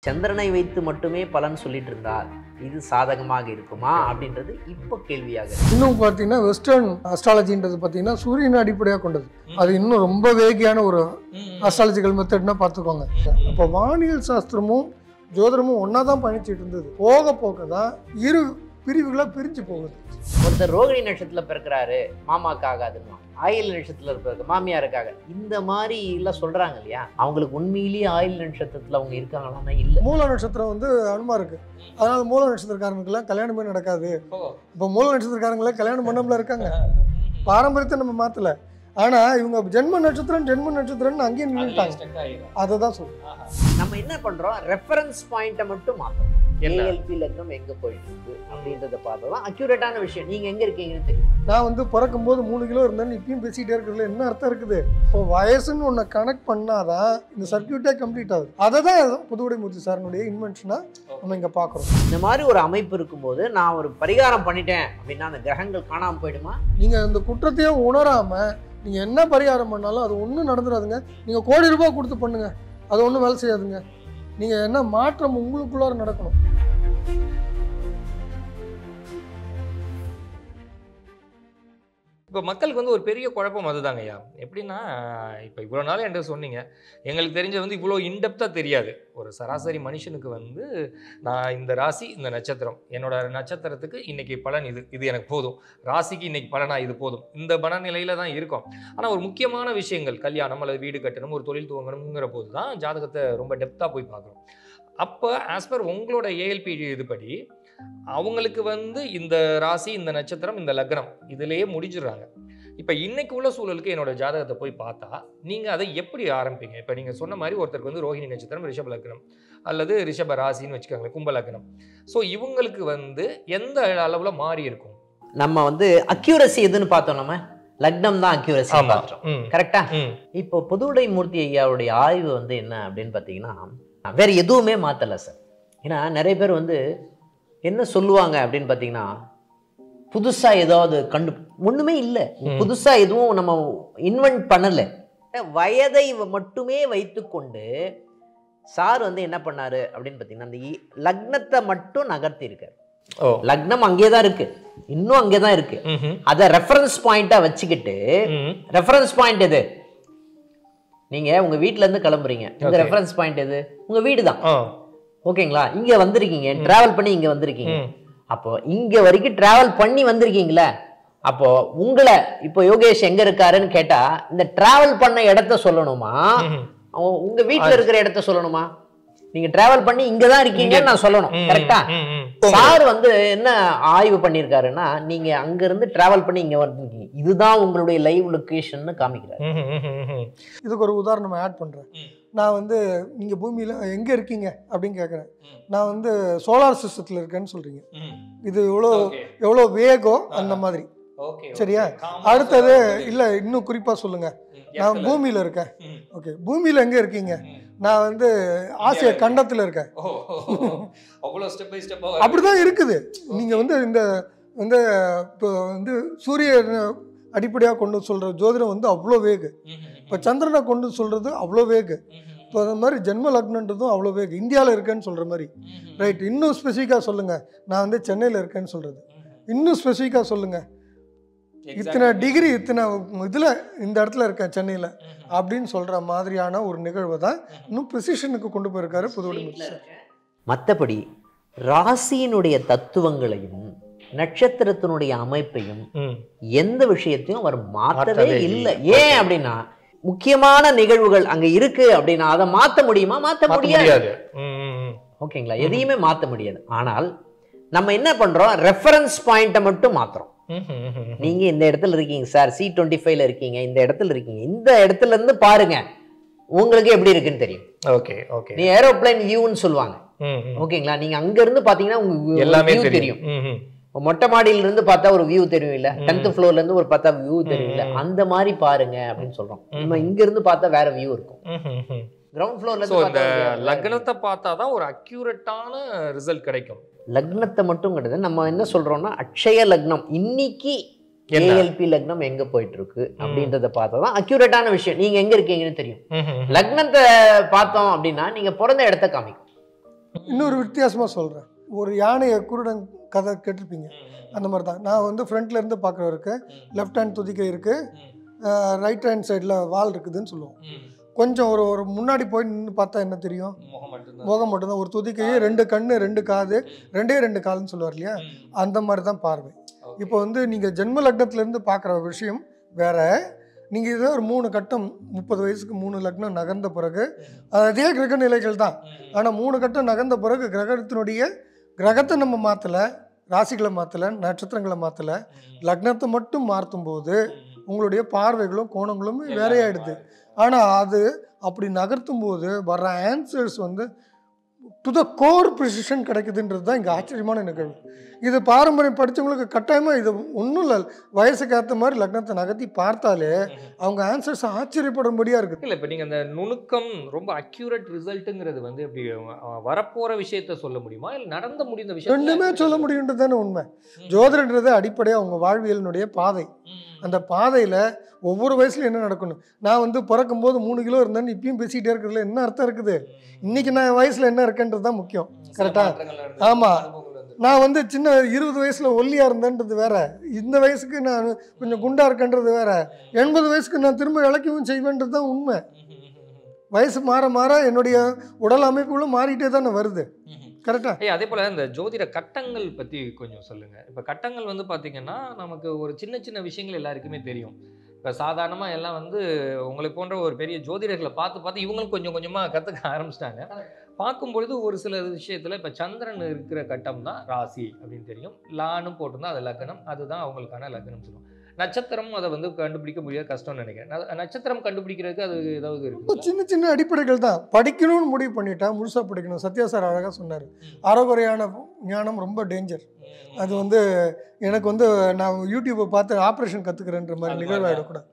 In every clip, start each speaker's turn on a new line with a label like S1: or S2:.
S1: சந்திரனை வைத்து மட்டுமே பலன் சொல்லிட்டு இருந்தால் இது சாதகமாக இருக்குமா அப்படின்றது இப்போ கேள்வியாக.
S2: இன்னும் பார்த்தீங்கன்னா வெஸ்டர்ன் அஸ்ட்ராலஜின்றது பார்த்தீங்கன்னா சூரியனை அடிப்படையாக கொண்டது. அது இன்னும் ரொம்ப வேகியான ஒரு அஸ்ட்ராலஜிக்கல் மெத்தட்னா பார்த்துக்கோங்க. அப்போ வானியல் சாஸ்திரமும் ஜோதிடமும் ஒன்றா தான் பயணிச்சுட்டு இருந்தது. போக போக தான் இரு பிரிவுகளாக பிரிஞ்சு போகுது.
S1: ஒருத்தர் ரோகிணி நட்சத்திரத்தில் பிறக்கிறாரு, மாமாக்கு ஆகாதுன்னு, ஆயில் நட்சத்திரத்தில் பிறகு மாமியாருக்காக, இந்த மாதிரி எல்லாம் சொல்றாங்க இல்லையா? அவங்களுக்கு உண்மையிலேயே ஆயில் நட்சத்திரத்தில் அவங்க இருக்காங்களான்னா இல்லை.
S2: மூல நட்சத்திரம் வந்து அனுமா இருக்கு, அதனால மூல நட்சத்திரக்காரங்களுக்கெல்லாம் கல்யாணமே நடக்காது. இப்போ மூல நட்சத்திரக்காரங்களாம் கல்யாணம் பண்ணாமல இருக்காங்க. பாரம்பரியத்தை நம்ம மாற்றல, ஆனா இவங்க ஜென்ம நட்சத்திரம்னு அங்கேயே நின்றுட்டாங்க. அதை தான் சொல்றோம்.
S1: நம்ம என்ன பண்றோம், ரெஃபரன்ஸ் பாயிண்ட்டை மட்டும் மாற்றோம். ஏஎல்பி லக்னம் எங்க போயிட்டு இருக்கு அப்படின்றத பார்த்தா தான் அக்யூரேட்டான விஷயம். நீங்க எங்க இருக்கீங்கன்னு தெரியும்.
S2: நான் வந்து பிறக்கும் போது 3 கிலோ இருந்தேன்னு இப்பயும் பேசிக்கிட்டே இருக்கிறதுல என்ன அர்த்தம் இருக்குது? இப்போ வயசுன்னு ஒன்று கனெக்ட் பண்ணாதான் இந்த சர்க்கியூட்டே கம்ப்ளீட் ஆகுது. அதை தான் புதுவுடைமூர்த்தி சாரனுடைய இன்வென்ஷனா நம்ம இங்கே பார்க்குறோம்.
S1: இந்த மாதிரி ஒரு அமைப்பு இருக்கும்போது நான் ஒரு பரிகாரம் பண்ணிட்டேன் அப்படின்னா அந்த கிரகங்கள் காணாமல் போயிடுமா?
S2: நீங்கள் இந்த குற்றத்தையே உணராமல் நீங்கள் என்ன பரிகாரம் பண்ணாலும் அது ஒன்றும் நடந்துடாதுங்க. நீங்கள் கோடி ரூபாய் கொடுத்து பண்ணுங்க, அது ஒன்றும் வேலை செய்யாதுங்க. நீங்கள் என்ன மாற்றம் உங்களுக்குள்ளார நடக்கணும்.
S3: இப்போ மக்களுக்கு வந்து ஒரு பெரிய குழப்பம் அதுதாங்க ஐயா. எப்படின்னா, இப்போ இவ்வளோ நாள் என்கிட்ட சொன்னீங்க, எங்களுக்கு தெரிஞ்ச வந்து இவ்வளோ இன்டெப்த்தாக தெரியாது. ஒரு சராசரி மனுஷனுக்கு வந்து நான் இந்த ராசி இந்த நட்சத்திரம், என்னோட நட்சத்திரத்துக்கு இன்னைக்கு பலன் இது எனக்கு போதும், ராசிக்கு இன்னைக்கு பலனா இது போதும், இந்த மனநிலையில தான் இருக்கும். ஆனால் ஒரு முக்கியமான விஷயங்கள், கல்யாணம் அல்லது வீடு கட்டணும், ஒரு தொழில் துவங்கணுங்கிற போது தான் ஜாதகத்தை ரொம்ப டெப்த்தாக போய் பார்க்குறோம். அப்போ ஆஸ் பர் உங்களோட ஏஎல்பி இதுபடி அவங்களுக்கு வந்து இந்த ராசி இந்த நட்சத்திரம் இந்த லக்னம் இதிலேயே முடிஞ்சிடுறாங்க. இப்போ இன்னைக்கு உள்ள சூழலுக்கு என்னோட ஜாதகத்தை போய் பார்த்தா நீங்கள் அதை எப்படி ஆரம்பிப்பீங்க? இப்போ நீங்கள் சொன்ன மாதிரி ஒருத்தருக்கு வந்து ரோஹிணி நட்சத்திரம் ரிஷப லக்னம் அல்லது ரிஷப ராசின்னு வச்சுக்கோங்களேன், கும்ப லக்னம். ஸோ இவங்களுக்கு வந்து எந்த அளவில் மாறி இருக்கும்?
S1: நம்ம வந்து அக்யூரசி எதுன்னு பார்த்தோம், நம்ம லக்னம் தான் அக்யூரசி பார்த்தோம். கரெக்டா? இப்போ புதுவுடைமூர்த்தி ஐயாவுடைய ஆய்வு வந்து என்ன அப்படின்னு பார்த்தீங்கன்னா வேற எதுவுமே மாற்றலை சார். ஏன்னா நிறைய பேர் வந்து என்ன சொல்லுவாங்க அப்படின்னு பார்த்தீங்கன்னா, புதுசா ஏதாவது ஒண்ணுமே இல்லை, புதுசா எதுவும் நம்ம இன்வென்ட் பண்ணல. வயதை மட்டுமே வைத்துக்கொண்டு சார் வந்து என்ன பண்ணாரு அப்படின்னு பார்த்தீங்கன்னா, அந்த லக்னத்தை மட்டும் நகர்த்தி இருக்காரு. லக்னம் அங்கேதான் இருக்கு, இன்னும் அங்கேதான் இருக்கு. அதை ரெஃபரன்ஸ் பாயிண்டா வச்சுக்கிட்டு, ரெஃபரன்ஸ் பாயிண்ட் எது? நீங்க உங்க வீட்டுல இருந்து கிளம்புறீங்க, இந்த ரெஃபரன்ஸ் பாயிண்ட் எது? உங்க வீடு தான். ஓகேங்களா? இங்க வந்திருக்கீங்க, டிராவல் பண்ணி இங்க வந்திருக்கீங்க. அப்போ இங்க வரைக்கும் டிராவல் பண்ணி வந்திருக்கீங்களா? அப்போ உங்களை இப்போ யோகேஷ் எங்க இருக்காருன்னு கேட்டா இந்த டிராவல் பண்ண இடத்த சொல்லணுமா, உங்க வீட்டுல இருக்கிற இடத்த சொல்லணுமா? நீங்க டிராவல் பண்ணி இங்கதான் இருக்கீங்கன்னு நான் சொல்லணும். கரெக்டா? சார் வந்து என்ன ஆய்வு பண்ணிருக்காருன்னா, நீங்க அங்க இருந்து டிராவல் பண்ணி இங்க வந்திருக்கீங்க, இதுதான் உங்களுடைய லைவ் லொகேஷன் காமிக்கிறாரு.
S2: இதுக்கு ஒரு உதாரணம் ஆட் பண்றேன். நான் வந்து நீங்க பூமியில எங்க இருக்கீங்க அப்படின்னு கேட்குறேன். நான் வந்து சோலார் சிஸ்டத்துல இருக்கேன்னு சொல்றீங்க. இது எவ்வளோ வேகம் அந்த மாதிரி. சரியா? அடுத்தது இல்ல, இன்னும் குறிப்பா சொல்லுங்க, நான் பூமியில இருக்கேன். ஓகே, பூமியில எங்க இருக்கீங்க? நான் வந்து ஆசிய கண்டத்துல இருக்கேன். அப்படிதான் இருக்குது. நீங்க வந்து இந்த வந்து இப்போ வந்து சூரிய அடிப்படையாக கொண்டு சொல்ற ஜோதிடம் வந்து அவ்வளோ வேகு. இப்போ சந்திரனை கொண்டு சொல்றது அவ்வளோ வேகு. இப்போ அந்த மாதிரி ஜென்ம லக்னன்றதும் அவ்வளோ வேகு. இந்தியாவில் இருக்கேன்னு சொல்ற மாதிரி. ரைட், இன்னும் ஸ்பெசிஃபிக்காக சொல்லுங்க, நான் வந்து சென்னையில் இருக்கேன்னு சொல்றது. இன்னும் ஸ்பெசிஃபிக்காக சொல்லுங்க, இத்தனை டிகிரி இத்தனை இதில் இந்த இடத்துல இருக்கேன் சென்னையில் அப்படின்னு சொல்ற மாதிரியான ஒரு நிகழ்வை தான் இன்னும் ப்ரிசிஷனுக்கு கொண்டு போயிருக்காரு புதுவுடைமூர்த்தி.
S1: மற்றபடி ராசியினுடைய தத்துவங்களையும் நட்சத்திரத்தினுடைய அமைப்பையும் எந்த விஷயத்தையும் அவர் மாற்றவே இல்லை. ஏன் அப்படின்னா, முக்கியமான நிகழ்வுகள் அங்க இருக்கு அப்படின்னா அதை மாற்ற முடியுமா? மாற்ற முடியாது. ஓகேங்களா? எதையுமே மாற்ற முடியாது. ஆனால் நம்ம என்ன பண்றோம், ரெஃபரன்ஸ் பாயிண்ட்டை மட்டும் மாத்துறோம். நீங்க இந்த இடத்துல இருக்கீங்க சார், C25ல இருக்கீங்க, இந்த இடத்துல இருக்கீங்க, இந்த இடத்துல இருந்து பாருங்க உங்களுக்கு எப்படி இருக்குன்னு தெரியும்.
S3: ஓகே ஓகே,
S1: நீ ஏரோப்ளேன் வியூன்னு சொல்லுவாங்க. ஓகேங்களா? நீங்க அங்க இருந்து பாத்தீங்கன்னா உங்களுக்கு எல்லாமே தெரியும். மொட்டை மாடியில இருந்து பார்த்தா ஒரு வியூ தெரியும் இல்ல, 10th ஃப்ளோர்ல இருந்து ஒரு பார்த்தா வியூ தெரியும் இல்ல, அந்த மாதிரி பாருங்க அப்படின்னு சொல்றோம். நம்ம இங்க இருந்து பார்த்தா வேற வியூ இருக்கும். கிரவுண்ட் ஃப்ளோர்ல இருந்து
S3: பார்த்தா லக்னத்தை பார்த்தாதான் ஒரு அக்யூரேட்டான ரிசல்ட் கிடைக்கும்.
S1: லக்னத்தை மட்டும் கிடையாது, நம்ம என்ன சொல்றோம்னா அக்ஷய லக்னம், இன்னைக்கு ஏஎல்பி லக்னம் எங்க போயிட்டு இருக்கு அப்படின்றத பார்த்தா தான் அக்யூரேட்டான விஷயம். நீங்க எங்க இருக்கீங்கன்னு தெரியும். லக்னத்தை பார்த்தோம் அப்படின்னா நீங்க பிறந்த இடத்த காமிக்கும்.
S2: இன்னொரு வித்தியாசமாக சொல்கிறேன். ஒரு யானையை குருடன் கதை கேட்டிருப்பீங்க, அந்த மாதிரி தான். நான் வந்து ஃப்ரண்ட்ல இருந்து பார்க்குறவருக்கு லெஃப்ட் ஹேண்ட் துதிக்கை இருக்குது, ரைட் ஹேண்ட் சைடில் வால் இருக்குதுன்னு சொல்லுவோம். கொஞ்சம் ஒரு முன்னாடி போய் நின்று பார்த்தா என்ன தெரியும்? முகம் மட்டும்தான். ஒரு துதிக்கையே 2 கண்ணு 2 காது 2 கால்னு சொல்லுவார் இல்லையா, அந்த மாதிரி தான் பார்வை. இப்போ வந்து நீங்கள் ஜென்ம லக்னத்திலேருந்து பார்க்குற விஷயம் வேற. நீங்கள் இதே ஒரு 3 கட்டம் 30 வயசுக்கு 3 லக்னம் நகர்ந்த பிறகு அதே கிரக நிலைகள் தான். ஆனால் 3 கட்டம் நகர்ந்த பிறகு கிரகத்தை நம்ம மாற்றலை, ராசிகளை மாற்றலை, நட்சத்திரங்களை மாற்றலை, லக்னத்தை மட்டும் மாற்றும் போது உங்களுடைய பார்வைகளும் கோணங்களும் வேறையாயிடுது. ஆனால் அது அப்படி நகர்த்தும் போது வர்ற ஆன்சர்ஸ் வந்து டு த கோர் ப்ரிசிஷன் கிடைக்குதுன்றது தான் இங்கே ஆச்சரியமான நிகழ்வு. இது பாரம்பரியம் படித்தவங்களுக்கு கட்டாயமாக இது ஒன்றும் இல்லை, வயசுக்கு ஏற்ற மாதிரி லக்னத்தை நகர்த்தி பார்த்தாலே அவங்க ஆன்சர்ஸ் ஆச்சரியப்படும்படியாக இருக்குது.
S3: இல்லை, இப்போ நீங்கள் அந்த நுணுக்கம் ரொம்ப அக்யூரேட் ரிசல்ட்டுங்கிறது வந்து எப்படி வரப்போகிற விஷயத்த சொல்ல முடியுமா, இல்லை நடந்த முடிந்த விஷயம்?
S2: ரெண்டுமே சொல்ல முடியுன்றது தானே உண்மை. ஜோதிடன்றது அடிப்படையாக அவங்க வாழ்வியலினுடைய பாதை. அந்த பாதையில் ஒவ்வொரு வயசுலையும் என்ன நடக்கணும். நான் வந்து பிறக்கும்போது 3 கிலோ இருந்தேன்னு இப்பயும் பேசிக்கிட்டே இருக்கிறதுல என்ன அர்த்தம் இருக்குது? இன்றைக்கி நான் வயசில் என்ன இருக்கேன்றது தான் முக்கியம். கரெக்டாக? ஆமாம். நான் வந்து சின்ன 20 வயசில் ஒல்லியாக இருந்தேன்றது வேற, இந்த வயசுக்கு நான் கொஞ்சம் குண்டாக இருக்கேன்றது வேற, 80 வயசுக்கு நான் திரும்ப இழைக்கவும் செய்வேன்றது தான் உண்மை. வயசு மாற மாற என்னுடைய உடல் அமைப்புகளும் மாறிட்டே தானே வருது. கரெக்டா?
S3: அதே போல் இந்த ஜோதிட கட்டங்கள் பற்றி கொஞ்சம் சொல்லுங்கள். இப்போ கட்டங்கள் வந்து பார்த்திங்கன்னா நமக்கு ஒரு சின்ன சின்ன விஷயங்கள் எல்லாருக்குமே தெரியும். இப்போ சாதாரணமாக எல்லாம் வந்து உங்களை போன்ற ஒரு பெரிய ஜோதிடர்களை பார்த்து இவங்களும் கொஞ்சம் கொஞ்சமாக கற்றுக்க ஆரம்பிச்சிட்டாங்க. பார்க்கும்பொழுது ஒரு சில விஷயத்தில் இப்போ சந்திரன் இருக்கிற கட்டம் தான் ராசி அப்படின்னு தெரியும், லான்னு போட்டிருந்தா அது லக்னம், அதுதான் அவங்களுக்கான லக்னம் சொல்லுவோம். நட்சத்திரம் அதை வந்து கண்டுபிடிக்க முடியாது, கஷ்டம்னு நினைக்கிறேன். நட்சத்திரம் கண்டுபிடிக்கிறதுக்கு அது ஏதாவது இருக்கு?
S2: சின்ன சின்ன அடிப்படைகள் தான். படிக்கணும்னு முடிவு பண்ணிட்டா முழுசாக படிக்கணும். சத்யா சார் அழகாக சொன்னார், அறகுறையான ஞானம் ரொம்ப டேஞ்சர். அது வந்து எனக்கு வந்து நான் யூடியூப்பை பார்த்து ஆப்ரேஷன் கற்றுக்கிறேன்ற மாதிரி நிகழ்வாயிடக்கூடாது.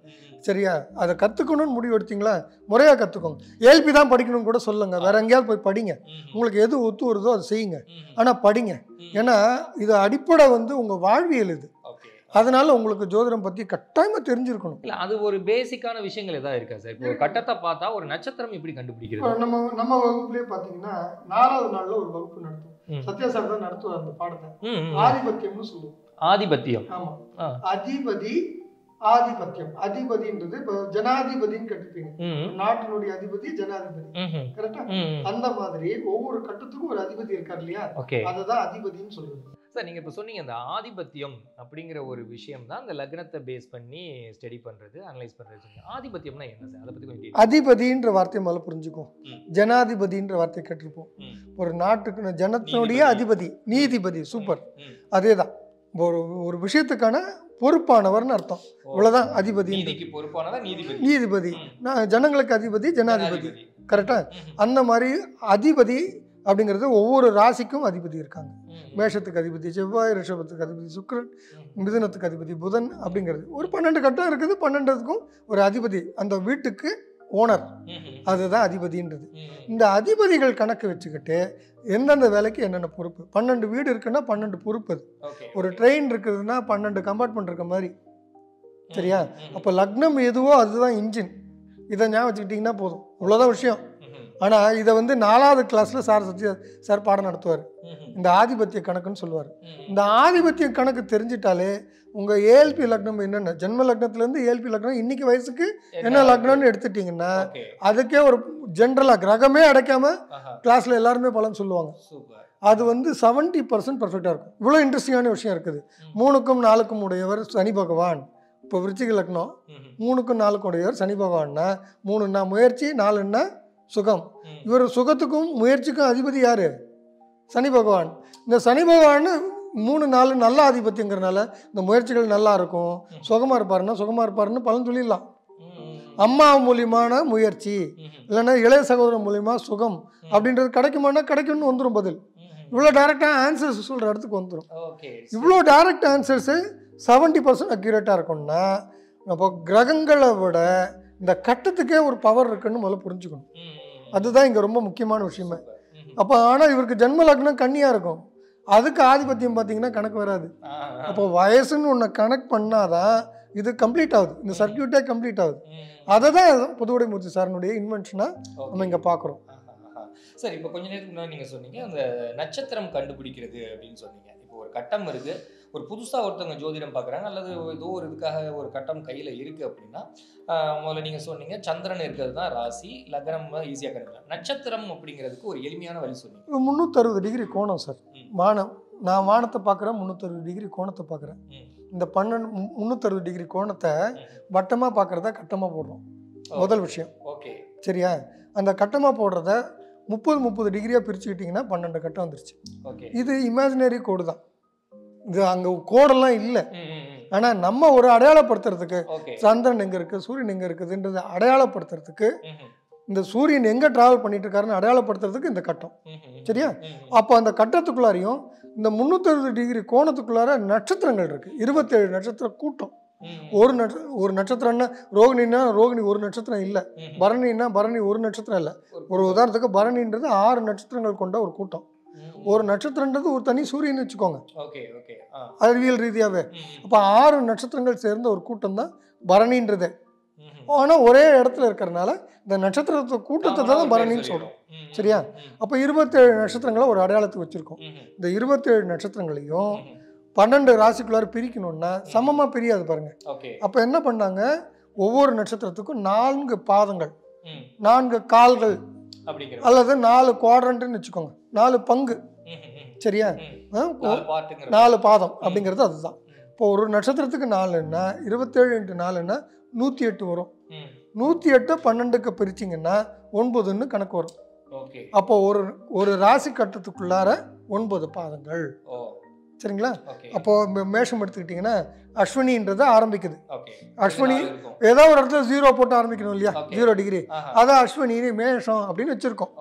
S2: சரியா? அதை கற்றுக்கணும்னு முடிவு எடுத்தீங்களா முறையாக கற்றுக்கோங்க. ஏல்பி தான் படிக்கணும்னு கூட சொல்லுங்க, வேற எங்கேயாவது போய் படிங்க, உங்களுக்கு எது ஒத்து வருதோ அதை செய்யுங்க, ஆனால் படிங்க. ஏன்னா இது அடிப்படை வந்து உங்கள் வாழ்வியல் இது. அதனால உங்களுக்கு ஜோதிடம் பற்றி கட்டாயமாக தெரிஞ்சிருக்கணும்.
S3: இல்லை, அது ஒரு பேசிக்கான விஷயங்கள் எதாவது இருக்கா சார்? இப்போ கட்டத்தை பார்த்தா ஒரு நட்சத்திரம் எப்படி கண்டுபிடிக்கிறது?
S2: நம்ம வகுப்புலேயே பார்த்தீங்கன்னா 4வது நாளில் ஒரு வகுப்பு நடத்தும். சத்யா சார் தான் நடத்துவார் அந்த பாடத்தை. ஆதிபத்தியம்னு சொல்லுவோம்.
S3: ஆதிபத்தியம்?
S2: ஆமாம். அதிபதி ஆதிபத்தியம். அதிபதின்றது இப்போ ஜனாதிபதின்னு கேட்டிருப்பீங்க, நாட்டினுடைய அதிபதி ஜனாதிபதி. கரெக்டா? அந்த மாதிரி ஒவ்வொரு கட்டத்துக்கும் ஒரு அதிபதி இருக்கார் இல்லையா, அதுதான் அதிபதின்னு சொல்றது.
S3: சார், நீங்கள் இப்போ சொன்னீங்க அந்த ஆதிபத்தியம் அப்படிங்கிற ஒரு விஷயம் தான் அந்த லக்னத்தை பேஸ் பண்ணி ஸ்டடி பண்ணுறது, அனலைஸ் பண்ணுறது. ஆதிபத்தியம்னா என்ன சார்? அதை பற்றி கொஞ்சம்.
S2: அதிபதின்ற வார்த்தையை முதல்ல புரிஞ்சுக்கும். ஜனாதிபதின்ற வார்த்தையை கேட்டிருப்போம். ஒரு நாட்டுக்கு ஜனத்தினுடைய அதிபதி, நீதிபதி. சூப்பர், அதே தான். ஒரு விஷயத்துக்கான பொறுப்பானவர்னு அர்த்தம். இவ்வளவுதான் அதிபதி. நீதிபதி ஜனங்களுக்கு அதிபதி, ஜனாதிபதி. கரெக்டா? அந்த மாதிரி அதிபதி அப்படிங்கிறது ஒவ்வொரு ராசிக்கும் அதிபதி இருக்காங்க. மேஷத்துக்கு அதிபதி செவ்வாய், ரிஷபத்துக்கு அதிபதி சுக்கிரன், மிதுனத்துக்கு அதிபதி புதன். அப்படிங்கிறது ஒரு 12 கட்டம் இருக்குது. 12க்கும் ஒரு அதிபதி, அந்த வீட்டுக்கு ஓனர், அதுதான் அதிபதின்றது. இந்த அதிபதிகள் கணக்கு வச்சுக்கிட்டு எந்தெந்த வேலைக்கு என்னென்ன பொறுப்பு. 12 வீடு இருக்குன்னா 12 பொறுப்பு. ஒரு ட்ரெயின் இருக்குதுன்னா 12 கம்பார்ட்மெண்ட் இருக்க மாதிரி. சரியா? அப்போ லக்னம் எதுவோ அதுதான் இன்ஜின். இதை ஞாபகம் வச்சுக்கிட்டிங்கன்னா போதும், இவ்வளோதான் விஷயம். ஆனால் இதை வந்து 4வது கிளாஸில் சார் பாடம் நடத்துவார். இந்த ஆதிபத்திய கணக்குன்னு சொல்லுவார். இந்த ஆதிபத்திய கணக்கு தெரிஞ்சிட்டாலே உங்கள் ஏஎல்பி லக்னம் என்னென்ன, ஜென்ம லக்னத்துலேருந்து ஏஎல்பி லக்னம் இன்னைக்கு வயசுக்கு என்ன லக்னம்னு எடுத்துட்டிங்கன்னா அதுக்கே ஒரு ஜென்ரலாக கிரகமே அடைக்காமல் கிளாஸில் எல்லாருமே பலன் சொல்லுவாங்க. அது வந்து 70% பர்ஃபெக்டாக இருக்கும். இவ்வளோ இன்ட்ரெஸ்டிங்கான விஷயம் இருக்குது. 3க்கும் 4க்கும் உடையவர் சனி பகவான். இப்போ விருச்சிக லக்னம் 3க்கும் 4க்கும் உடையவர் சனி பகவான்னா 3ன்னா முயற்சி, 4ன்னா சுகம். இவர் சுகத்துக்கும் முயற்சிக்கும் அதிபதி யாரு? சனி பகவான். இந்த சனி பகவான் 3, 4 நல்ல ஆதிபத்தியங்கிறனால இந்த முயற்சிகள் நல்லா இருக்கும். சுகமாக இருப்பாருன்னு பலன் சொல்லிடலாம். அம்மா மூலியமான முயற்சி, இல்லைன்னா இளைய சகோதரன் மூலியமா சுகம் அப்படின்றது கிடைக்குமானா கிடைக்கும்னு வந்துடும் பதில். இவ்வளோ டைரக்டாக ஆன்சர்ஸ் சொல்கிற இடத்துக்கு வந்துடும். இவ்வளோ டைரக்ட் ஆன்சர்ஸு 70% அக்யூரேட்டாக இருக்கும்னா அப்போ கிரகங்களை விட இந்த கட்டத்துக்கே ஒரு பவர் இருக்குன்னு முதல்ல புரிஞ்சுக்கணும். அதுதான் இங்கே ரொம்ப முக்கியமான விஷயமே. அப்போ ஆனால் இவருக்கு ஜென்ம லக்னம் கன்னியாக இருக்கும், அதுக்கு ஆதிபத்தியம் பார்த்தீங்கன்னா கணக்கு வராது. அப்போ வயசுன்னு ஒன்று கனெக்ட் பண்ணாதான் இது கம்ப்ளீட் ஆகுது, இந்த சர்க்கியூட்டே கம்ப்ளீட் ஆகுது. அதை தான் புதுவுடை மூர்த்தி சாரனுடைய இன்வென்ஷனாக நம்ம இங்கே பார்க்குறோம்.
S3: சார் இப்போ கொஞ்ச நேரத்துக்கு முன்னாடி நீங்கள் சொன்னீங்க அந்த நட்சத்திரம் கண்டுபிடிக்கிறது அப்படின்னு சொன்னீங்க. இப்போ ஒரு கட்டம் இருக்குது, ஒரு புதுசாக ஒருத்தவங்க ஜோதிடம் பார்க்குறாங்க அல்லது ஏதோ ஒரு இதுக்காக ஒரு கட்டம் கையில் இருக்குது அப்படின்னா முதல்ல நீங்கள் சொன்னீங்க சந்திரன் இருக்கிறது தான் ராசி, லக்னம் ஈஸியாக கண்டுபிடிக்கலாம். நட்சத்திரம் அப்படிங்கிறதுக்கு ஒரு எளிமையான வழி சொன்னீங்க.
S2: 360 டிகிரி கோணம் சார். வானம், நான் வானத்தை பார்க்குறேன், 360 டிகிரி கோணத்தை பார்க்குறேன். இந்த 360 டிகிரி கோணத்தை வட்டமாக பார்க்குறத கட்டமாக போடுறோம். முதல் விஷயம்.
S3: ஓகே,
S2: சரியா? அந்த கட்டமாக போடுறத 30 டிகிரியாக பிரிச்சுக்கிட்டிங்கன்னா 12 கட்டம் வந்துருச்சு.
S3: ஓகே,
S2: இது இமேஜினரி கோடு தான். இது அங்கே கோடெல்லாம் இல்லை. ஆனால் நம்ம ஒரு அடையாளப்படுத்துறதுக்கு சந்திரன் எங்கே இருக்குது, சூரியன் எங்கே இருக்குதுன்றதை அடையாளப்படுத்துறதுக்கு, இந்த சூரியன் எங்கே ட்ராவல் பண்ணிட்டு இருக்காருன்னு அடையாளப்படுத்துறதுக்கு இந்த கட்டம். சரியா? அப்போ அந்த கட்டத்துக்குள்ளாரையும் இந்த 360 டிகிரி கோணத்துக்குள்ளார நட்சத்திரங்கள் இருக்கு. 27 நட்சத்திர கூட்டம். ஒரு நட்சத்திரம்னா ரோகிணின்னா ரோகிணி ஒரு நட்சத்திரம் இல்லை, பரணின்னா பரணி ஒரு நட்சத்திரம் இல்லை. ஒரு உதாரணத்துக்கு பரணின்றது 6 நட்சத்திரங்கள் கொண்ட ஒரு கூட்டம். ஒரு நட்சத்திரன்றது ஒரு தனி சூரியன் வச்சுக்கோங்க அறிவியல் ரீதியாகவே. அப்போ 6 நட்சத்திரங்கள் சேர்ந்த ஒரு கூட்டம் தான் பரணின்றதே. ஆனால் ஒரே இடத்துல இருக்கிறதுனால இந்த நட்சத்திரத்தை கூட்டத்தை தான் பரணின்னு சொல்கிறோம். சரியா? அப்போ 27 நட்சத்திரங்களை ஒரு அடையாளத்துக்கு வச்சுருக்கோம். இந்த 27 நட்சத்திரங்களையும் 12 ராசிக்குள்ளார பிரிக்கணும்னா சமமாக பிரியாது பாருங்க. அப்போ என்ன பண்ணாங்க, ஒவ்வொரு நட்சத்திரத்துக்கும் 4 பாதங்கள், 4 கால்கள் அல்லது 4 குவாட்ரண்ட்னு வச்சுக்கோங்க, 4 பங்கு. சரியா? 4 பாதம் அப்படிங்கிறது அதுதான். இப்போ ஒரு நட்சத்திரத்துக்கு 4ன்னா 27 × 4ன்னா 108 வரும். 108 12க்கு பிரிச்சிங்கன்னா 9ன்னு கணக்கு வரும். அப்போ ஒரு ராசி கட்டத்துக்குள்ளார 9 பாதங்கள். சரிங்களா? அப்போ மேஷம் எடுத்துக்கிட்டிங்கன்னா அஸ்வினின்றது ஆரம்பிக்குது. அஸ்வினி ஏதோ ஒரு இடத்துல 0 போட்டு ஆரம்பிக்கணும் இல்லையா? 0 டிகிரி, அதான் அஸ்வினி மேஷம் அப்படின்னு வச்சிருக்கோம்.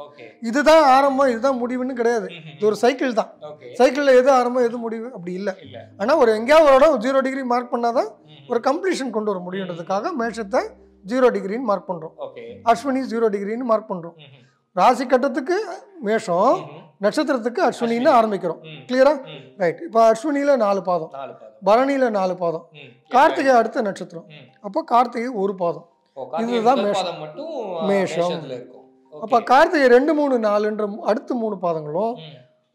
S2: இதுதான் ஆரம்பம் இதுதான் முடிவுன்னு கிடையாது. இது ஒரு சைக்கிள் தான். சைக்கிளில் எது ஆரம்பம் எது முடிவு அப்படி இல்லை. ஆனால் ஒரு எங்கேயாவது ஒரு இடம் 0 டிகிரி மார்க் பண்ணாதான் ஒரு கம்ப்ளீஷன் கொண்டு வர முடியுன்றதுக்காக மேஷத்தை 0 டிகிரின்னு மார்க் பண்ணுறோம், அஸ்வினி 0 டிகிரின்னு மார்க் பண்ணுறோம். ராசி கட்டத்துக்கு மேஷம், நட்சத்திரத்துக்கு அஸ்வினின்னு ஆரம்பிக்கிறோம். கிளியரா? ரைட். இப்போ அஸ்வினியில் 4 பாதம், பரணியில் 4 பாதம், கார்த்திகை அடுத்த நட்சத்திரம். அப்போ கார்த்திகை ஒரு பாதம். இதுதான் மேஷம் மேஷம். அப்போ கார்த்திகை 2, 3, 4ன்ற அடுத்த 3 பாதங்களும்,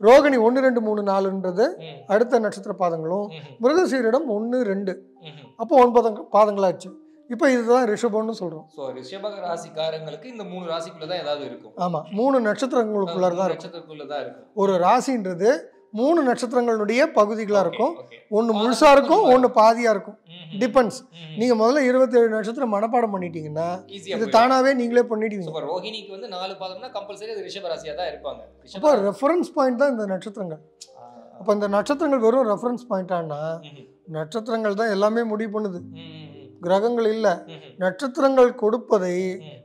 S2: ரோகிணி 1, 2, 3, 4ன்றது அடுத்த நட்சத்திர பாதங்களும், மிருகசீரிடம் 1, 2, அப்போ 9 பாதங்களாச்சு. இப்போ இதுதான் ரிஷபம்னு சொல்றோம்.
S3: சோ ரிஷப ராசிக்காரங்களுக்கு இந்த 3 ராசிக்குள்ள தான் ஏதாவது இருக்கும்.
S2: ஆமா, 3 நட்சத்திரங்களுக்குள்ள தான் இருக்கும். ஒரு ராசின்றது 3 நட்சத்திரங்களுடைய பகுதிகளா இருக்கும். ஒன்னு முழுசா இருக்கும், ஒன்னு பாதியா இருக்கும். டிபெண்ட்ஸ். நீங்க முதல்ல 27 நட்சத்திரம் மனப்பாடம் பண்ணிட்டீங்கன்னா இது தானாவே நீங்களே பண்ணிடுவீங்க.
S3: சோ ரோகிணிக்கு வந்து 4 பாதம்னா கம்பல்சரி அது ரிஷப ராசியா தான் இருப்பாங்க.
S2: அப்போ ரெஃபரன்ஸ் பாயிண்ட் தான் இந்த நட்சத்திரங்கள். அப்போ இந்த நட்சத்திரங்கள் வெறும் ரெஃபரன்ஸ் பாயிண்டானா, நட்சத்திரங்கள் தான் எல்லாமே முடிவு பண்ணுது, கிரகங்கள் இல்லை. நட்சத்திரங்கள் கொடுப்பதை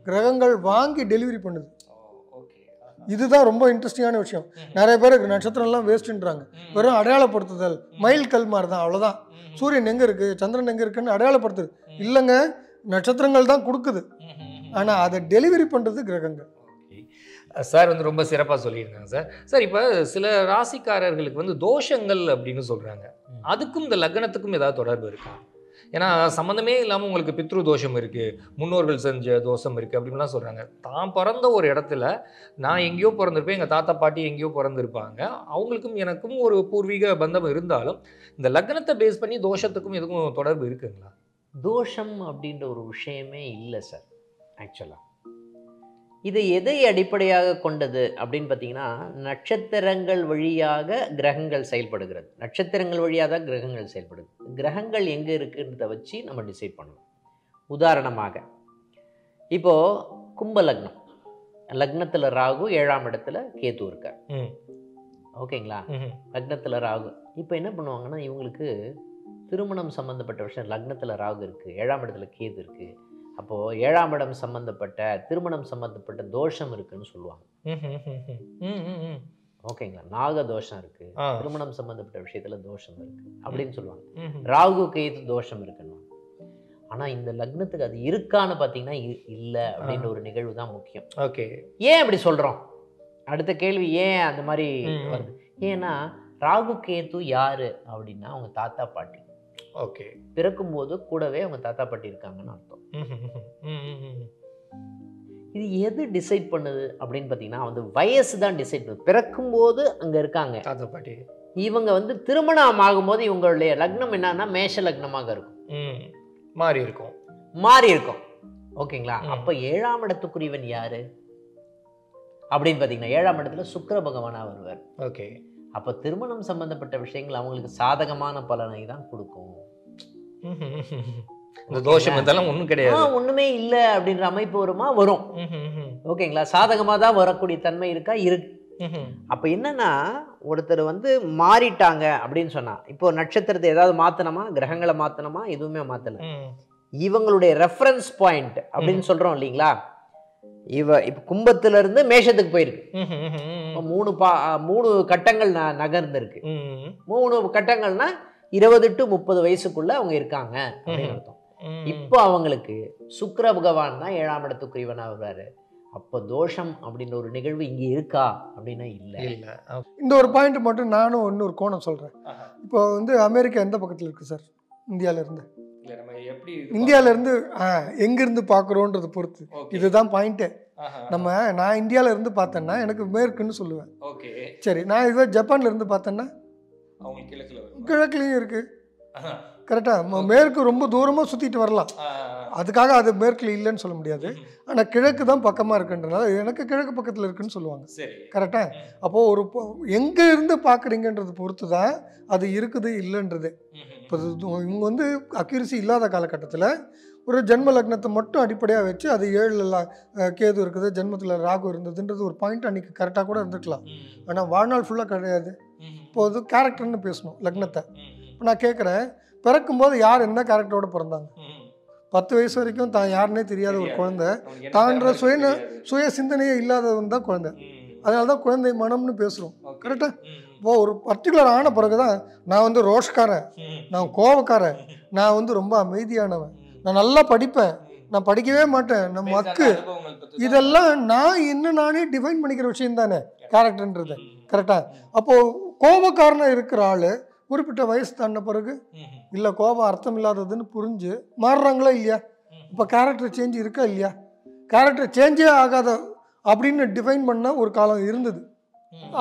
S2: கிரகங்கள் வாங்கி டெலிவரி பண்ணுது. இதுதான் ரொம்ப இன்ட்ரெஸ்டிங்கான விஷயம். நிறைய பேருக்கு நட்சத்திரம்லாம் வேஸ்ட்ன்றாங்க. வெறும் அடையாளப்படுத்துதல், மைல் கல் மாதிரி தான், அவ்வளோதான். சூரியன் எங்கே இருக்குது, சந்திரன் எங்கே இருக்குன்னு அடையாளப்படுத்துது இல்லைங்க, நட்சத்திரங்கள் தான் கொடுக்குது. ஆனால் அதை டெலிவரி பண்ணுறது கிரகங்கள்.
S3: சார் வந்து ரொம்ப சிறப்பாக சொல்லியிருக்காங்க சார். சார் இப்போ சில ராசிக்காரர்களுக்கு வந்து தோஷங்கள் அப்படின்னு சொல்கிறாங்க, அதுக்கும் இந்த லக்னத்துக்கும் ஏதாவது தொடர்பு இருக்கா? ஏன்னா சம்மந்தமே இல்லாமல் உங்களுக்கு பித்ரு தோஷம் இருக்குது, முன்னோர்கள் செஞ்ச தோஷம் இருக்குது அப்படின்லாம் சொல்கிறாங்க. தான் பிறந்த ஒரு இடத்துல நான் எங்கேயோ பிறந்திருப்பேன், எங்கள் தாத்தா பாட்டி எங்கேயோ பிறந்திருப்பாங்க, அவங்களுக்கும் எனக்கும் ஒரு பூர்வீக பந்தம் இருந்தாலும் இந்த லக்னத்தை பேஸ் பண்ணி தோஷத்துக்கும் எதுக்கும் தொடர்பு இருக்குங்களா?
S1: தோஷம் அப்படின்ற ஒரு விஷயமே இல்லை சார். ஆக்சுவலாக இதை எதை அடிப்படையாக கொண்டது அப்படின்னு பார்த்தீங்கன்னா, நட்சத்திரங்கள் வழியாக கிரகங்கள் செயல்படுகிறது. நட்சத்திரங்கள் வழியாக தான் கிரகங்கள் செயல்படுது. கிரகங்கள் எங்கே இருக்குன்றதை வச்சு நம்ம டிசைட் பண்ணணும். உதாரணமாக இப்போது கும்ப லக்னம், லக்னத்தில் ராகு, 7ஆம் இடத்துல கேது இருக்கார். ஓகேங்களா? லக்னத்தில் ராகு. இப்போ என்ன பண்ணுவாங்கன்னா, இவங்களுக்கு திருமணம் சம்மந்தப்பட்ட விஷயம், லக்னத்தில் ராகு இருக்குது, 7ஆம் இடத்துல கேது இருக்குது, அப்போது 7ஆம் இடம் சம்மந்தப்பட்ட திருமணம் சம்மந்தப்பட்ட தோஷம் இருக்குன்னு சொல்லுவாங்க. ஓகேங்களா? நாக தோஷம் இருக்குது, திருமணம் சம்மந்தப்பட்ட விஷயத்தில் தோஷம் இருக்குது அப்படின்னு சொல்லுவாங்க. ராகு கேது தோஷம் இருக்குன்னு. ஆனால் இந்த லக்னத்துக்கு அது இருக்கான்னு பார்த்தீங்கன்னா இல்லை அப்படின்ற ஒரு நிகழ்வு தான் முக்கியம்.
S3: ஓகே,
S1: ஏன் அப்படி சொல்கிறோம்? அடுத்த கேள்வி ஏன் அந்த மாதிரி வருது? ஏன்னா ராகு கேது யார் அப்படின்னா அவங்க தாத்தா பாட்டி.
S3: ஓகே,
S1: பிறக்கும்போது கூடவே அவங்க தாத்தா பாட்டி இருக்காங்கன்னு அர்த்தம். இது எது டிசைட் பண்ணுது அப்படின்னு பார்த்தீங்கன்னா வந்து வயசு தான் டிசைட் பண்ணுது. பிறக்கும்போது அங்கே இருக்காங்க
S3: தாத்தா பாட்டி,
S1: இவங்க வந்து திருமணம் ஆகும்போது இவங்களுடைய லக்னம் என்னன்னா மேஷ லக்னமாக இருக்கும்,
S3: மாறி இருக்கும்.
S1: ஓகேங்களா? அப்போ 7ஆம் இடத்துக்குரியவன் யாரு அப்படின்னு பார்த்தீங்கன்னா 7ஆம் இடத்துல சுக்கிர பகவானா வருவார்.
S3: ஓகே.
S1: அப்போ திருமணம் சம்பந்தப்பட்ட விஷயங்கள் அவங்களுக்கு சாதகமான பலனை தான் கொடுக்கும்.
S3: இந்த தோஷம் இதெல்லாம் ஒன்றும் கிடையாது,
S1: ஒண்ணுமே இல்லை அப்படின்ற அமைப்பு வரும். ஓகேங்களா? சாதகமாக தான் வரக்கூடிய தன்மை இருக்கா? இருக்கு. அப்போ என்னன்னா ஒருத்தர் வந்து மாறிட்டாங்க அப்படின்னு சொன்னா, இப்போ நட்சத்திரத்தை ஏதாவது மாத்தணுமா, கிரகங்களை மாத்தணுமா? எதுவுமே மாத்தல. இவங்களுடைய ரெஃபரன்ஸ் பாயிண்ட் அப்படின்னு சொல்றோம் இல்லைங்களா? இப்போ கும்பத்துல இருந்து மேஷத்துக்கு போயிருக்கு. 3 கட்டங்கள் நகர்ந்து இருக்கு. 3 கட்டங்கள்னா 20 to 30 வயசுக்குள்ள அவங்க இருக்காங்க அப்படின்னு அர்த்தம். இப்போ அவங்களுக்கு சுக்கிர பகவான் தான் 7ஆம் இடத்துக்குரியவனா வருவாரு. அப்போ தோஷம் அப்படின்ற ஒரு நிகழ்வு இங்கே இருக்கா அப்படின்னா இல்லை.
S2: இந்த ஒரு பாயிண்ட் மட்டும் நானும் இன்னொரு கோணம் சொல்றேன். இப்போ வந்து அமெரிக்கா எந்த பக்கத்தில் இருக்கு சார் இந்தியால இருந்து? இந்தியால இருந்து எங்கிருந்து பார்க்குறோன்றது பொறுத்து இதுதான் பாயிண்ட்டே. நான் இந்தியால இருந்து பார்த்தேன்னா எனக்கு மேற்குன்னு சொல்லுவேன். சரி, நான் இதுவே ஜப்பான்ல இருந்து பார்த்தேன்னா கிழக்குலையும் இருக்கு. கரெக்டா? மேற்கு ரொம்ப தூரமாக சுற்றிட்டு வரலாம், அதுக்காக அது மேற்கில் இல்லைன்னு சொல்ல முடியாது. ஆனால் கிழக்கு தான் பக்கமாக இருக்குன்றதுனால எனக்கு கிழக்கு பக்கத்தில் இருக்குன்னு சொல்லுவாங்க. கரெக்டா? அப்போது ஒரு எங்கே இருந்து பார்க்குறீங்கன்றது பொறுத்து தான் அது இருக்குது இல்லைன்றது. இப்போ இவங்க வந்து அக்யூரசி இல்லாத காலகட்டத்தில் ஒரு ஜென்ம லக்னத்தை மட்டும் அடிப்படையாக வச்சு அது 7 கேது இருக்குது, ஜென்மத்தில் ராகு இருந்ததுன்றது ஒரு பாயிண்ட் அன்றைக்கி கரெக்டாக கூட இருந்துக்கலாம். ஆனால் வாழ்நாள் ஃபுல்லாக கிடையாது. இப்போது கேரக்டர்னு பேசணும் லக்னத்தை. இப்போ நான் கேட்குறேன், பிறக்கும்போது யார் என்ன கேரக்டரோட பிறந்தாங்க? 10 வயசு வரைக்கும் தான் யாருன்னே தெரியாத ஒரு குழந்தை, தான்ற சுய சிந்தனையே இல்லாதவன் தான் குழந்தை. அதனால தான் குழந்தை மனம்னு பேசுகிறோம். கரெக்டாக? இப்போ ஒரு பர்டிகுலர் ஆன பிறகு தான் நான் வந்து ரோஷக்காரன், நான் கோபக்காரன், நான் வந்து ரொம்ப அமைதியானவன், நான் நல்லா படிப்பேன், நான் படிக்கவே மாட்டேன், நான் மக்கு, இதெல்லாம் நான் நானே டிஃபைன் பண்ணிக்கிற விஷயம் தானே கேரக்டர்ன்றது. கரெக்டாக? அப்போது கோபக்காரனாக இருக்கிற ஆள் குறிப்பிட்ட வயசு தாண்ட பிறகு இல்லை கோபம் அர்த்தம் இல்லாததுன்னு புரிஞ்சு மாறுறாங்களா இல்லையா? இப்போ கேரக்டர் சேஞ்ச் இருக்கா இல்லையா? கேரக்டர் சேஞ்சே ஆகாத அப்படின்னு டிஃபைன் பண்ண ஒரு காலம் இருந்தது.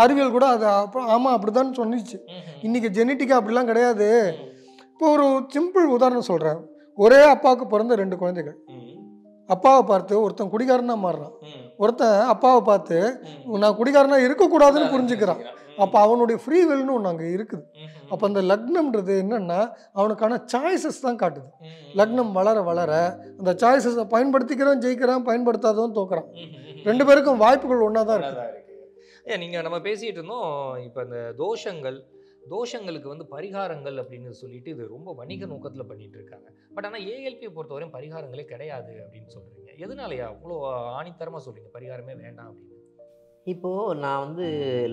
S2: அறிவியல் கூட அது ஆமாம் அப்படிதான் சொன்னிச்சு. இன்றைக்கி ஜெனட்டிக்காக அப்படிலாம் கிடையாது. இப்போ ஒரு சிம்பிள் உதாரணம் சொல்கிறேன். ஒரே அப்பாவுக்கு பிறந்த 2 குழந்தைகள். அப்பாவை பார்த்து ஒருத்தன் குடிகாரனா மாறுறான், ஒருத்தன் அப்பாவை பார்த்து நான் குடிகாரனா இருக்கக்கூடாதுன்னு புரிஞ்சுக்கிறான். அப்போ அவனுடைய ஃப்ரீ வில்னு ஒன்று அங்கே இருக்குது. அப்போ அந்த லக்னம்ன்றது என்னன்னா அவனுக்கான சாய்ஸஸ் தான் காட்டுது. லக்னம் வளர வளர அந்த சாய்ஸஸை பயன்படுத்திக்கிறவன் ஜெயிக்கிறான், பயன்படுத்தாதவன் தோக்குறான். 2 பேருக்கும் வாய்ப்புகள் ஒன்றா தான் இருக்குது.
S3: நீங்கள் நம்ம பேசிகிட்டு இருந்தோம் இப்போ இந்த தோஷங்களுக்கு வந்து பரிகாரங்கள் அப்படின்னு சொல்லிட்டு இது ரொம்ப வணிக நோக்கத்தில் பண்ணிட்டு இருக்காங்க. பட் ஆனால் ஏஎல்பியை பொறுத்தவரையும் பரிகாரங்களே கிடையாது அப்படின்னு சொல்கிறீங்க. எதனாலயா அவ்வளோ ஆணித்தரமாக சொல்கிறீங்க பரிகாரமே வேண்டாம் அப்படின்னு?
S1: இப்போது நான் வந்து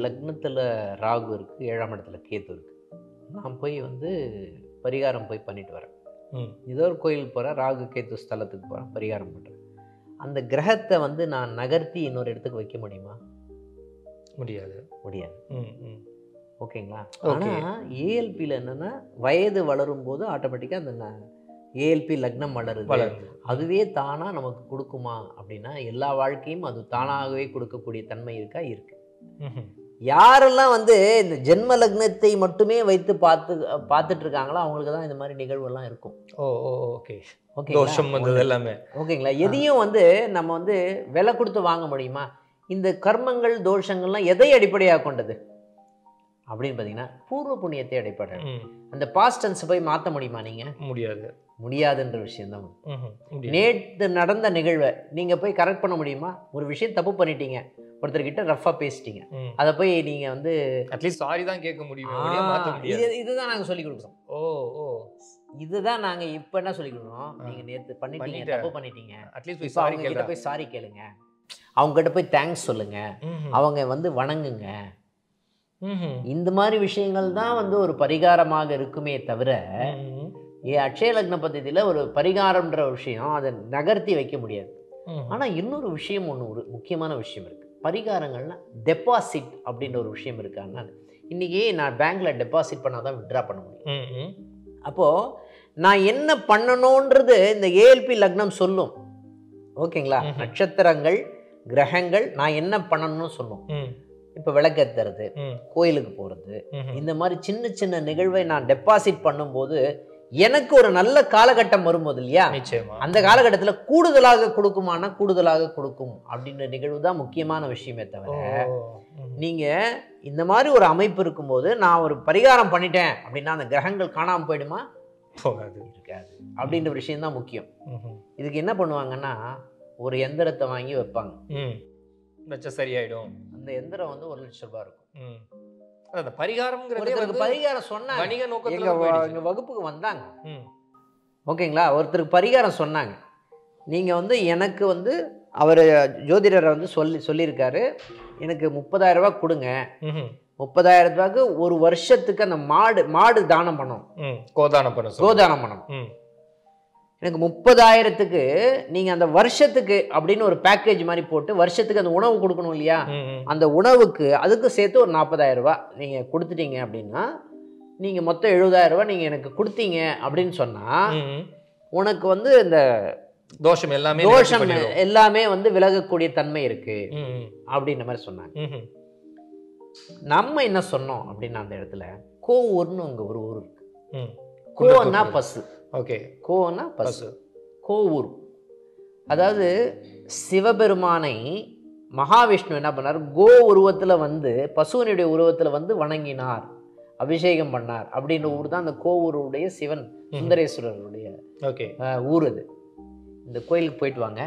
S1: லக்னத்தில் ராகு இருக்குது, 7ஆம் இடத்துல கேது இருக்குது. நான் போய் வந்து பரிகாரம் போய் பண்ணிட்டு வரேன். ஏதோ ஒரு கோயிலுக்கு போகிறேன், ராகு கேது ஸ்தலத்துக்கு போகிறேன், பரிகாரம் பண்ணுறேன். அந்த கிரகத்தை வந்து நான் நகர்த்தி இன்னொரு இடத்துக்கு வைக்க முடியுமா? முடியாது. ஓகேங்களா? ஆனால் ஏஎல்பியில் என்னென்னா வயது வளரும் போது ஆட்டோமேட்டிக்காக அந்த ஏஎல்பி லக்னம் வளருது. அதுவே தானாக நமக்கு கொடுக்குமா அப்படின்னா எல்லா வாழ்க்கையும் அது தானாகவே கொடுக்கக்கூடிய தன்மை இருக்கா? இருக்கு. யாரெல்லாம் வந்து இந்த ஜென்ம லக்னத்தை மட்டுமே வைத்து பார்த்துட்டு இருக்காங்களோ அவங்களுக்கு தான் இந்த மாதிரி நிகழ்வுலாம் இருக்கும். ஓகேங்களா? எதையும் வந்து நம்ம வந்து விலை கொடுத்து வாங்க முடியுமா? இந்த கர்மங்கள் தோஷங்கள்லாம் எதை அடிப்படையாக கொண்டது அப்படின்னு பார்த்தீங்கன்னா பூர்வ புண்ணியத்தை அடிப்படை. அந்த பாஸ்ட் டென்ஸ் போய் மாற்ற முடியுமா? நீங்கள் முடியாதுன்ற விஷயம்தான். நேற்று நடந்த நிகழ்வை நீங்கள் போய் கரெக்ட் பண்ண முடியுமா? ஒரு விஷயம் தப்பு பண்ணிட்டீங்க, ஒருத்தர்கிட்ட ரஃபாக பேசிட்டீங்க, அதை போய் நீங்கள் வந்து
S3: அட்லீஸ்ட் சாரி தான் கேட்க முடியும்.
S1: இதுதான் நாங்கள் சொல்லிக் கொடுக்குறோம். இதுதான் நாங்கள் இப்போ என்ன சொல்லிக் கொடுக்குறோம். நீங்கள் நேற்று பண்ணிட்டீங்க, தப்பு பண்ணிட்டீங்க, அட்லீஸ்ட் அவங்க கிட்ட போய் சாரி கேளுங்க, அவங்ககிட்ட போய் தேங்க்ஸ் சொல்லுங்க, அவங்க வந்து வணங்குங்க. இந்த மாதிரி விஷயங்கள் தான் வந்து ஒரு பரிகாரமாக இருக்குமே தவிர அட்சய லக்ன பద్ధதியில் ஒரு பரிகாரம்ன்ற விஷயம் அதை நகர்த்தி வைக்க முடியாது. ஆனால் இன்னொரு விஷயம் ஒரு முக்கியமான விஷயம் இருக்கு. பரிகாரங்கள்னா டெபாசிட் அப்படின்ற ஒரு விஷயம் இருக்காங்கன்னா இன்னைக்கு நான் பேங்க்ல டெபாசிட் பண்ணாதான் வித்ட்ரா பண்ண முடியும். அப்போ நான் என்ன பண்ணணும்ன்றது இந்த ஏஎல்பி லக்னம் சொல்லும். ஓகேங்களா? நட்சத்திரங்கள், கிரகங்கள் நான் என்ன பண்ணணும்னு சொல்லும். இப்போ விளக்கேத்துறது, கோயிலுக்கு போகிறது, இந்த மாதிரி சின்ன சின்ன நிகழ்வை நான் டெபாசிட் பண்ணும்போது எனக்கு ஒரு நல்ல காலகட்டம் வரும்போது இல்லையா, அந்த காலகட்டத்தில் கூடுதலாக கொடுக்குமானா கூடுதலாக கொடுக்கும் அப்படின்ற நிகழ்வு தான் முக்கியமான விஷயமே தவிர, நீங்க இந்த மாதிரி ஒரு அமைப்பு இருக்கும்போது நான் ஒரு பரிகாரம் பண்ணிட்டேன் அப்படின்னா அந்த கிரகங்கள் காணாமல் போயிடுமா? இருக்காது. அப்படின்ற விஷயம் தான் முக்கியம். இதுக்கு என்ன பண்ணுவாங்கன்னா, ஒரு எந்திரத்தை வாங்கி வைப்பாங்க,
S3: வச்சா சரியாயிடும்.
S1: அந்த எந்திரம் வந்து 1 லட்சம் ரூபாய் இருக்கும்.
S3: அந்த பரிகாரம்ங்கிறது
S1: பரிகாரம் சொன்னாங்க,
S3: வணிக நோக்கத்துல
S1: எங்க வகுப்புக்கு வந்தாங்க. ஓகேங்களா? ஒருத்தருக்கு பரிகாரம் சொன்னாங்க. நீங்க வந்து எனக்கு வந்து அவர் ஜோதிடரை வந்து சொல்லியிருக்காரு, எனக்கு 30,000 ரூபாய் கொடுங்க, 30,000 ரூபாய்க்கு ஒரு வருஷத்துக்கு அந்த மாடு தானம் பண்ணணும், கோதானம் பண்ணணும். எனக்கு 30,000க்கு நீங்க அந்த வருஷத்துக்கு அப்படின்னு ஒரு பேக்கேஜ் மாதிரி போட்டு வருஷத்துக்கு அந்த உணவு கொடுக்கணும் இல்லையா, அந்த உணவுக்கு அதுக்கு சேர்த்து ஒரு 40,000 ரூபாய் நீங்க கொடுத்துட்டீங்க அப்படின்னா, நீங்க மொத்தம் 70,000 ரூபாய் நீங்க எனக்கு கொடுத்தீங்க அப்படின்னு சொன்னா உனக்கு வந்து இந்த தோஷம் எல்லாமே வந்து விலகக்கூடிய தன்மை இருக்கு அப்படின்ற மாதிரி சொன்னாங்க. நம்ம என்ன சொன்னோம் அப்படின்னா, அந்த இடத்துல கோவூர்னு உங்க ஒரு ஊர் இருக்கு. கோன்னா பசு, ஓகே, கோன்னா பசு, கோவூர். அதாவது சிவபெருமானை மகாவிஷ்ணு என்ன பண்ணார், கோ உருவத்துல வந்து பசுவனுடைய உருவத்துல வந்து வணங்கினார், அபிஷேகம் பண்ணார் அப்படின்ற ஊர் தான் அந்த கோவூருடைய சிவன் சுந்தரேஸ்வரருடைய ஊர். அது இந்த கோயிலுக்கு போயிட்டு வாங்க,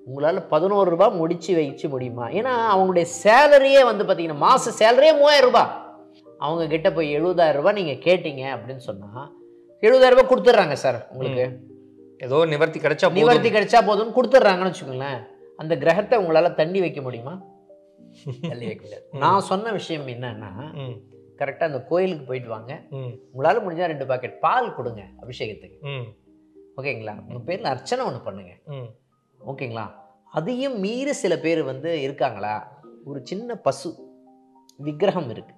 S1: உங்களால் 11 ரூபாய் முடிச்சு முடியுமா? ஏன்னா அவங்களுடைய சேலரியே வந்து பார்த்தீங்கன்னா மாத சேலரியே 3000 ரூபாய். அவங்க கிட்ட போய் 70,000 ரூபாய் நீங்கள் கேட்டீங்க அப்படின்னு சொன்னால் 70,000 ரூபாய் கொடுத்துட்றாங்க சார், உங்களுக்கு
S3: ஏதோ நிவர்த்தி
S1: கிடைச்சா போதும்னு கொடுத்துட்றாங்கன்னு வச்சுக்கோங்களேன். அந்த கிரகத்தை உங்களால் தண்ணி வைக்க முடியுமா? தள்ளி வைக்க முடியாது. நான் சொன்ன விஷயம் என்னன்னா, கரெக்டாக அந்த கோயிலுக்கு போயிட்டு வாங்க, உங்களால் முடிஞ்சா 2 பாக்கெட் பால் கொடுங்க அபிஷேகத்துக்கு, ஓகேங்களா? உங்கள் பேரில் அர்ச்சனை ஒன்று பண்ணுங்க, ஓகேங்களா? அதையும் மீறி சில பேர் வந்து இருக்காங்களா, ஒரு சின்ன பசு விக்கிரகம் இருக்கு,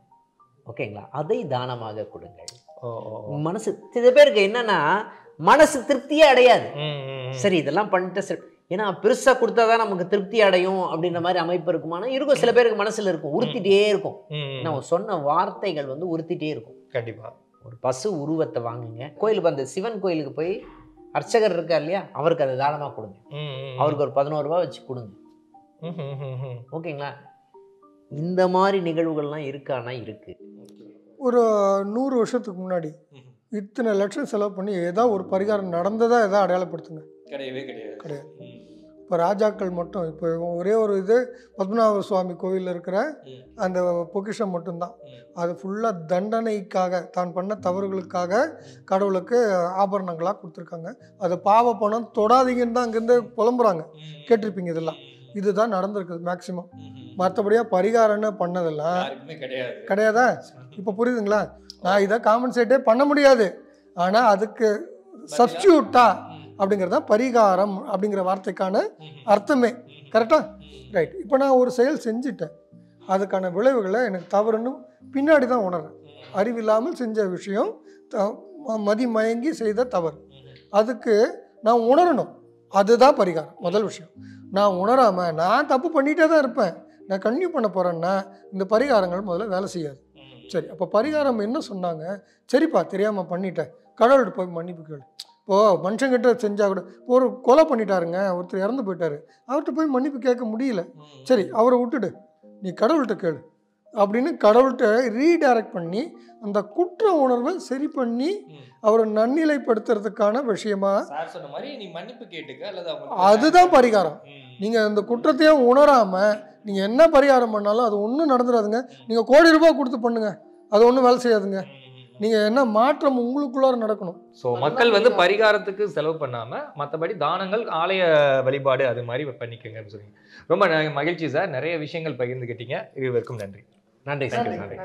S1: ஓகேங்களா, அதை தானமாக கொடுங்கள். மனசு சில பேருக்கு என்னன்னா மனசு திருப்தியே அடையாது. சரி இதெல்லாம் பண்ணிட்டு சரி, ஏன்னா பெருசா கொடுத்தாதான் நமக்கு திருப்தி அடையும் அப்படின்ற மாதிரி அமைப்பு இருக்குமானா இருக்கும். சில பேருக்கு மனசுல இருக்கும், உறுத்திட்டே இருக்கும். நம்ம சொன்ன வார்த்தைகள் வந்து உறுத்திட்டே இருக்கும்.
S3: கண்டிப்பா
S1: ஒரு பசு உருவத்தை வாங்குங்க, கோயிலுக்கு அந்த சிவன் கோயிலுக்கு போய் அர்ச்சகர் இருக்கா இல்லையா, அவருக்கு அதை தானமா கொடுங்க, அவருக்கு ஒரு 11 ரூபாய் வச்சு கொடுங்க, ஓகேங்களா? இந்த மாதிரி நிகழ்வுகள்லாம் இருக்கானா? இருக்கு.
S2: ஒரு 100 வருஷத்துக்கு முன்னாடி இத்தனை லட்சம் செலவு பண்ணி ஏதாவது ஒரு பரிகாரம் நடந்ததா ஏதாவது அடையாளப்படுத்துங்க? கிடையாது. இப்போ ராஜாக்கள் மட்டும், இப்போ ஒரே ஒரு இது பத்மநாப சுவாமி கோவிலில் இருக்கிற அந்த பொக்கிஷம் மட்டும்தான், அது ஃபுல்லாக தண்டனைக்காக, தான் பண்ண தவறுகளுக்காக கடவுளுக்கு ஆபரணங்களாக கொடுத்துருக்காங்க. அது பாவ பணம் தொடாதீங்கன்னு தான் அங்கேருந்து புலம்புறாங்க, கேட்டிருப்பீங்க. இதெல்லாம் இதுதான் நடந்திருக்குது மேக்சிமம். மற்றபடியாக பரிகாரம்னு பண்ணதெல்லாம் கிடையாதா? இப்போ புரியுதுங்களா? நான் இதை காம்பன்சேட்டே பண்ண முடியாது, ஆனால் அதுக்கு சப்ஸ்டியூட்டா அப்படிங்கிறது தான் பரிகாரம் அப்படிங்கிற வார்த்தைக்கான அர்த்தமே. கரெக்டா? ரைட். இப்போ நான் ஒரு செயல் செஞ்சுட்டேன், அதுக்கான விளைவுகளை எனக்கு தவறுன்னு பின்னாடி தான் உணர்றேன். அறிவில்லாமல் செஞ்ச விஷயம், மதிமயங்கி செய்த தவறு, அதுக்கு நான் உணரணும். அதுதான் பரிகாரம். முதல் விஷயம், நான் உணராமல் நான் தப்பு பண்ணிகிட்டே தான் இருப்பேன், நான் கன்டினியூ பண்ண போகிறேன்னா இந்த பரிகாரங்கள் முதல்ல வேலை செய்யாது. சரி, அப்போ பரிகாரம் என்ன சொன்னாங்க? சரிப்பா தெரியாமல் பண்ணிட்டேன், கடவுள்கிட்ட போய் மன்னிப்பு கேளு. இப்போது மனுஷங்கிட்ட செஞ்சால் கூட, ஒரு கொலை பண்ணிட்டாருங்க, ஒருத்தர் இறந்து போயிட்டாரு, அவர்கிட்ட போய் மன்னிப்பு கேட்க முடியல, சரி அவரை விட்டுடு, நீ கடவுள்கிட்ட கேளு அப்படின்னு கடவுள்கிட்ட ரீடைரக்ட் பண்ணி அந்த குற்ற உணர்வை சரி பண்ணி அவரை நன்னிலைப்படுத்துறதுக்கான விஷயமா அதுதான் பரிகாரம். நீங்கள் அந்த குற்றத்தையும் உணராமல் நீங்கள் என்ன பரிகாரம் பண்ணாலும் அது ஒன்றும் நடந்துடாதுங்க. நீங்கள் கோடி ரூபாய் கொடுத்து பண்ணுங்க, அது ஒன்றும் வேலை செய்யாதுங்க. நீங்கள் என்ன மாற்றம் உங்களுக்குள்ளார நடக்கணும்.
S3: ஸோ மக்கள் வந்து பரிகாரத்துக்கு செலவு பண்ணாமல் மற்றபடி தானங்கள், ஆலய வழிபாடு அது மாதிரி பண்ணிக்கோங்கன்னு சொல்லுங்க. ரொம்ப மகிழ்ச்சி சார், நிறைய விஷயங்கள் பகிர்ந்துக்கிட்டீங்க. இருவருக்கும் நன்றி.
S1: நன்றி சார். நன்றி.